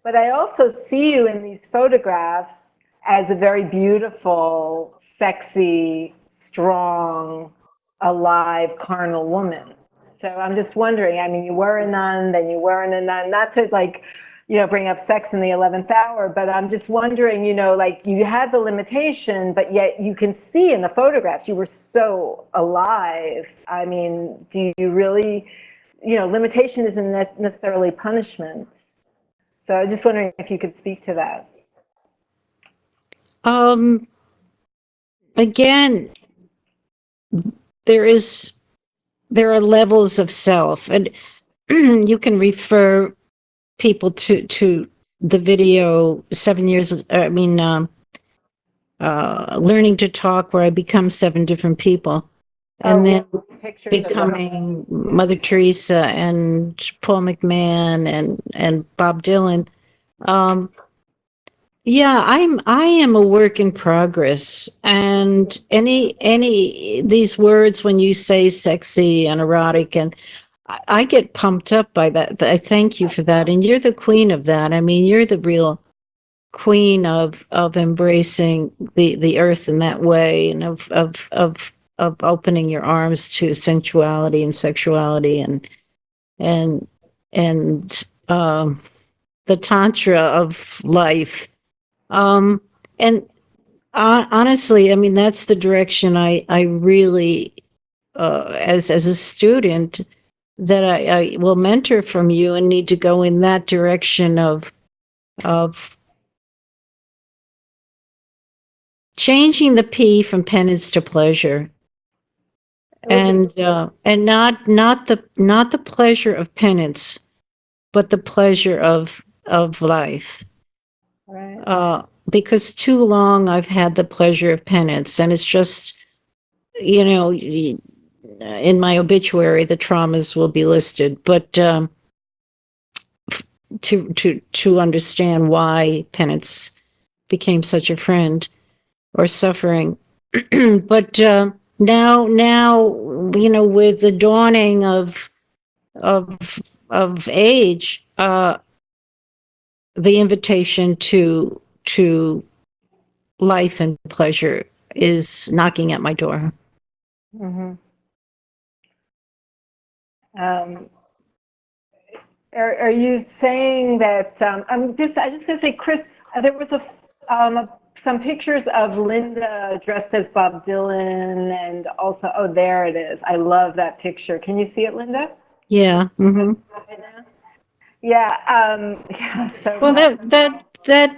But I also see you in these photographs as a very beautiful, sexy, strong, alive, carnal woman. So I'm just wondering, I mean, you were a nun, then you weren't a nun, not to like, bring up sex in the 11th hour, but I'm just wondering, like you had the limitation, but yet you can see in the photographs you were so alive. I mean, do you really, limitation isn't necessarily punishment. So I was just wondering if you could speak to that. Um, Again, there is there are levels of self, and you can refer people to the video 7 years. I mean, learning to talk, where I become 7 different people, and then Pictures of them. becoming Mother Teresa and Paul McMahon and Bob Dylan. Um, Yeah, I am a work in progress, and any these words when you say sexy and erotic, and I get pumped up by that. I thank you for that, and you're the queen of that. I mean, you're the real queen of embracing the earth in that way, and of opening your arms to sensuality and sexuality and and the tantra of life. Um, and honestly, I mean, that's the direction I really, as a student, that I will mentor from you and need to go in that direction of changing the P from penance to pleasure, and not the pleasure of penance, but the pleasure of life. Right. Because too long I've had the pleasure of penance, and it's just, in my obituary, the traumas will be listed, but to understand why penance became such a friend or suffering. But now, with the dawning of of age, the invitation to life and pleasure is knocking at my door. Mm-hmm. Um, are you saying that? I just gonna say, Chris. There was some pictures of Linda dressed as Bob Dylan, and also, oh, there it is. I love that picture. Can you see it, Linda? Yeah. Hmm. Yeah. Yeah. So Well, that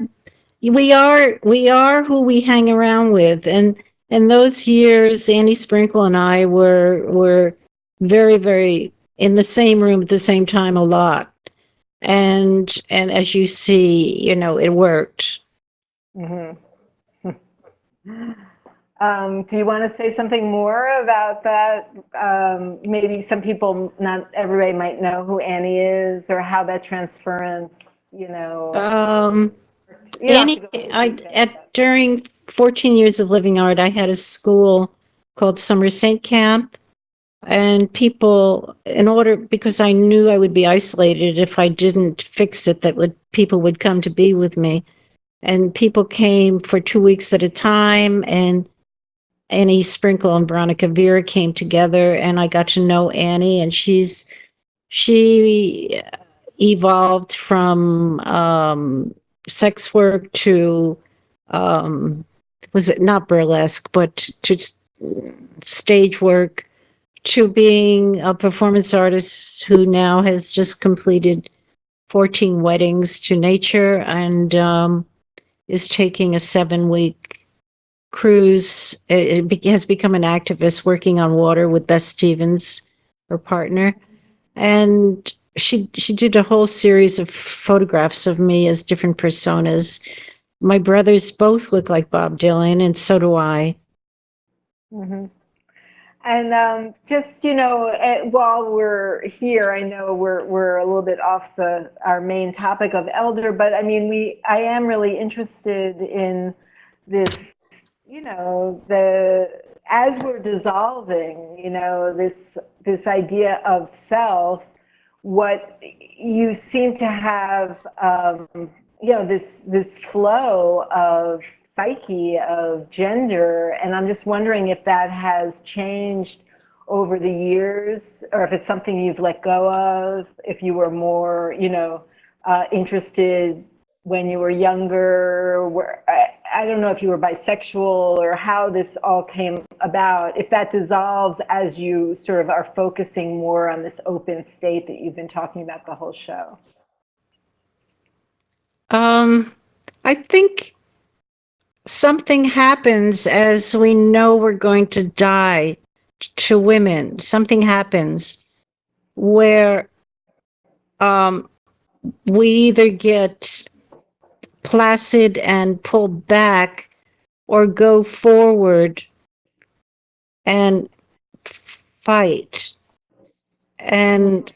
we are who we hang around with, and those years, Annie Sprinkle and I were very, very in the same room at the same time a lot, and as you see, it worked. Mhm. Do you want to say something more about that? Maybe some people, not everybody might know who Annie is or how that transference, Um, you don't have to Annie, go into I detail. at during 14 years of living art, I had a school called Summer Saint Camp, and people, because I knew I would be isolated if I didn't fix it, people would come to be with me, and people came for 2 weeks at a time, and Annie Sprinkle and Veronica Vera came together, and I got to know Annie, and she evolved from sex work to um, was it not burlesque, but to stage work, to being a performance artist who now has just completed 14 weddings to nature, and is taking a 7-week cruise. It has become an activist working on water with Beth Stevens, her partner, and she did a whole series of photographs of me as different personas. My brothers both look like Bob Dylan, and so do I. Hmm. And just while we're here, I know we're a little bit off our main topic of elder, but I mean I am really interested in this, the as we're dissolving, this idea of self. what you seem to have, this flow of psyche, of gender, and I'm just wondering if that has changed over the years, or if it's something you've let go of, if you were more, interested when you were younger, I don't know if you were bisexual or how this all came about, if that dissolves as you sort of are focusing more on this open state that you've been talking about the whole show. I think something happens as we know we're going to die to women. Something happens where we either get placid and pull back or go forward and fight. And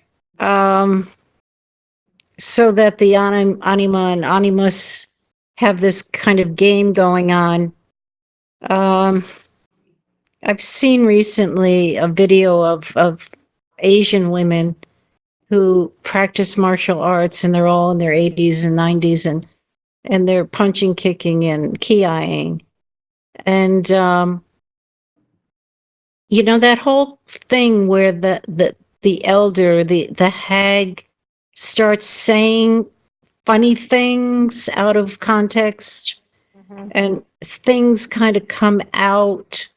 so that the anima and animus have this kind of game going on. I've seen recently a video of Asian women who practice martial arts, and they're all in their 80s and 90s, and they're punching, kicking, and kiaing. And that whole thing where the elder, the hag, starts saying funny things out of context, and things kind of come out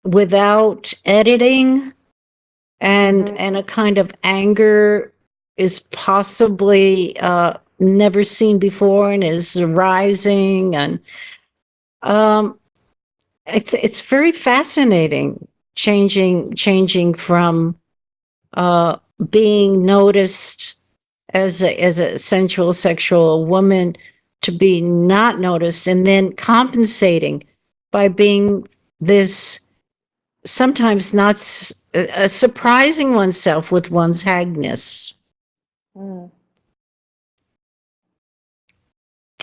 without editing, and a kind of anger is possibly never seen before and is rising, and it's very fascinating, changing from being noticed as a sensual, sexual woman to be not noticed, and then compensating by being this sometimes not surprising oneself with one's hagness.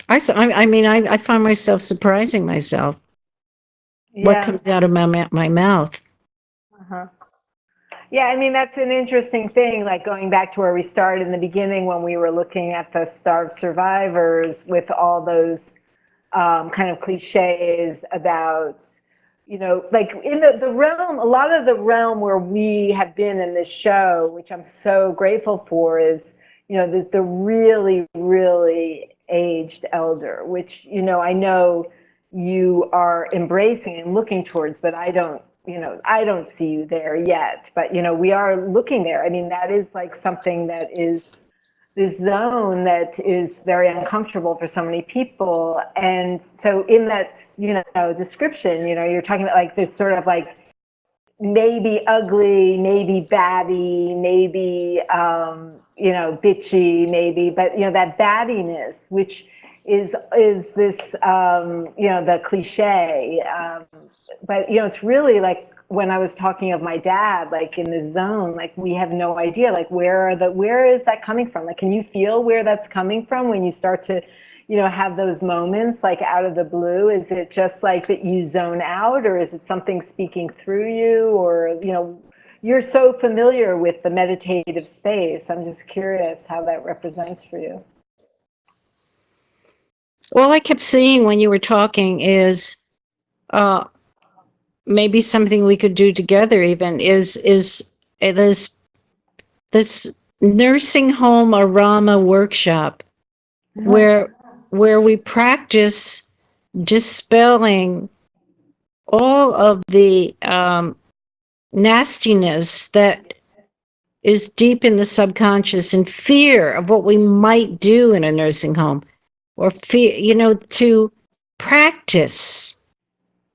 I find myself surprising myself. Yeah. What comes out of my mouth. Yeah, I mean, that's an interesting thing, like going back to where we started in the beginning when we were looking at the starved survivors with all those kind of cliches about, like in the realm, a lot of the realm where we have been in this show, which I'm so grateful for, is, the really, really aged elder, which, I know you are embracing and looking towards, but I don't see you there yet, but, we are looking there. I mean, that is like something that is this zone that is very uncomfortable for so many people. And so in that, description, you're talking about like this sort of like maybe ugly, maybe baddie, maybe, bitchy, maybe, but, that baddiness, which is this, the cliche. But, it's really like when I was talking of my dad, like in the zone, like we have no idea, like where is that coming from? Like, can you feel where that's coming from when you start to, have those moments like out of the blue? Is it just like that you zone out, or is it something speaking through you, or, you're so familiar with the meditative space. I'm just curious how that represents for you. All I kept seeing when you were talking is maybe something we could do together even is this nursing home arama workshop where we practice dispelling all of the nastiness that is deep in the subconscious and fear of what we might do in a nursing home, or fear, to practice.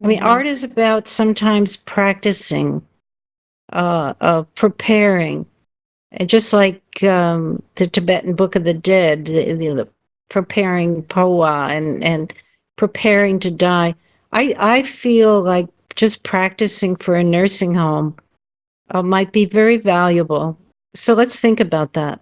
I mean, art is about sometimes practicing, preparing, and just like the Tibetan Book of the Dead, the preparing powa and preparing to die. I feel like just practicing for a nursing home might be very valuable. So let's think about that.